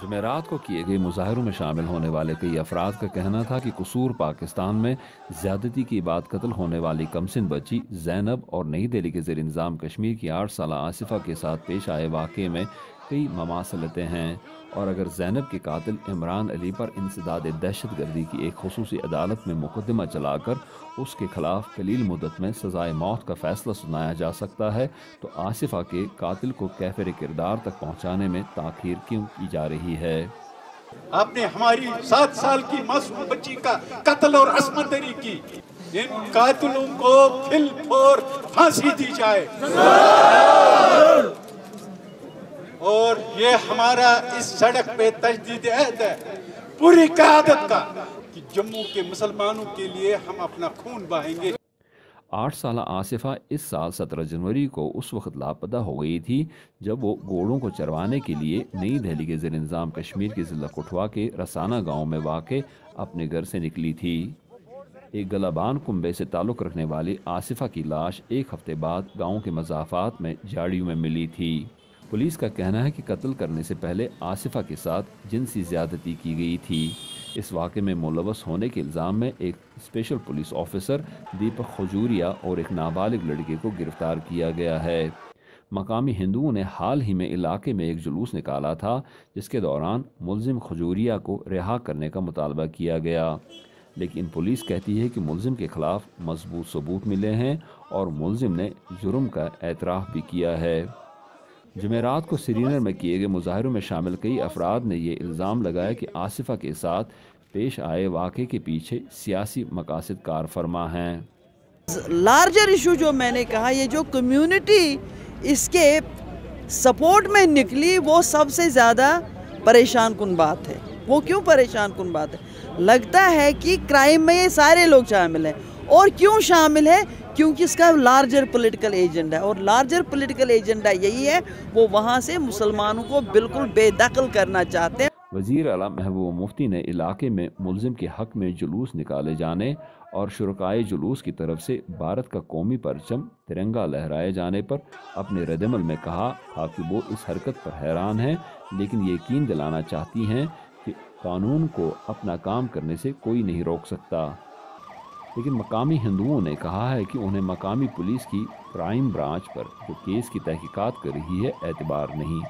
جمعرات کو کیے گئے مظاہروں میں شامل ہونے والے کئی افراد کا کہنا تھا کہ قصور پاکستان میں زیادتی کی بعد قتل ہونے والی کمسن بچی زینب اور نئی دہلی کے زیر انتظام کشمیر کی 8 سالہ آصفہ کے ساتھ پیش آئے واقعے میں کئی مماثلتیں ہیں، اور اگر زینب کے قاتل عمران علی پر انسداد دہشت گردی کی ایک خصوصی عدالت میں مقدمہ چلا کر اس کے خلاف قلیل مدت میں سزائے موت کا فیصلہ سنایا جا سکتا ہے، تو آصفہ کے قاتل کو کیفر کردار تک پہنچانے میں تاخیر کیوں کی جا رہی ہے؟ آپ نے ہماری 7 سال کی معصوم بچی کا قتل اور عصمت دری کی، ان قاتلوں کو پھل پھور پھانسی دی جائے، اور یہ ہمارا اس سڑک پہ تجدید عہد ہے پوری قیادت کا کہ جموں کے مسلمانوں کے لیے ہم اپنا خون بہائیں گے۔ 8 سالہ آصفہ اس سال 17 جنوری کو اس وقت لاپتہ ہو گئی تھی جب وہ گھوڑوں کو چروانے کے لیے نئی دہلی کے زیر انتظام کشمیر کے ضلع کٹھوا کے رسانہ گاؤں میں واقع اپنے گھر سے نکلی تھی۔ ایک گلابان کنبے سے تعلق رکھنے والی آصفہ کی لاش ایک ہفتے بعد گاؤں کے مضافات میں جھاڑیوں میں ملی تھی۔ پولیس کا کہنا ہے کہ قتل کرنے سے پہلے آصفہ کے ساتھ جنسی زیادتی کی گئی تھی۔ اس واقعے میں ملوث ہونے کے الزام میں ایک special police officer Deepak khajuria اور ایک نابالغ لڑکے کو گرفتار کیا گیا ہے۔ مقامی ہندوؤں نے حال ہی میں علاقے میں ایک جلوس نکالا تھا جس کے دوران ملزم کھجوریا کو رہا کرنے کا مطالبہ کیا گیا، لیکن پولیس کہتی ہے کہ ملزم کے خلاف مضبوط ثبوت ملے ہیں اور ملزم نے جرم کا اعتراف بھی کیا ہے۔ جمعرات کو سری نگر میں کیے گئے مظاہروں میں شامل کئی افراد نے یہ الزام لگایا کہ آصفہ کے ساتھ پیش آئے واقعے کے پیچھے سیاسی مقاصد کار فرما ہیں۔ لارجر ایشو جو میں نے کہا، یہ جو کمیونٹی اس کے سپورٹ میں نکلی وہ سب سے زیادہ پریشان کن بات ہے۔ وہ کیوں پریشان کن بات ہے؟ لگتا ہے کہ کرائم میں یہ سارے لوگ شامل ہیں، اور کیوں شامل ہے؟ کیونکہ اس کا لارجر پولیٹیکل ایجنڈا ہے، اور لارجر پولیٹیکل ایجنڈا یہی ہے، وہ وہاں سے مسلمانوں کو بالکل بے دخل کرنا چاہتے ہیں۔ وزیر اعلیٰ محبوبہ مفتی نے علاقے میں ملزم کے حق میں جلوس نکالے جانے اور شرکائے جلوس کی طرف سے بھارت کا قومی پرچم ترنگا لہرائے جانے پر اپنے رد عمل میں کہا تھا کہ وہ اس حرکت پر حیران ہیں، لیکن یقین دلانا چاہتی ہیں کہ قانون کو اپنا کام کرنے سے کوئی نہیں روک سکتا۔ لیکن مقامی ہندوؤں نے کہا ہے کہ انہیں مقامی پولیس کی کرائم برانچ پر جو کیس کی تحقیقات کر رہی ہے اعتبار نہیں،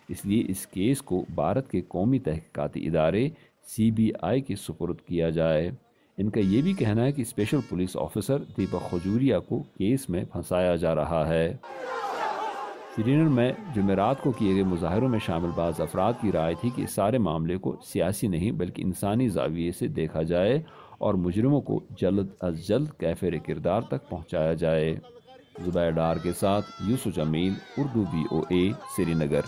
اس لیے اس کیس کو بھارت کے قومی تحقیقاتی ادارے CBI کے سپرد کیا جائے۔ ان کا یہ بھی کہنا ہے کہ special police officer Deepak khajuria کو کیس میں پھنسایا جا رہا ہے۔ سری نگر میں جمعرات کو کیے گئے مظاہروں میں شامل بعض افراد کی رائے تھی کہ اس سارے معاملے کو سیاسی نہیں بلکہ انسانی زاویے سے دیکھا جائے اور مجرموں کو جلد از جلد کیفر کردار تک پہنچایا جائے۔ زبیر ڈار کے ساتھ یوسف جمیل، اردو VOA، سری نگر۔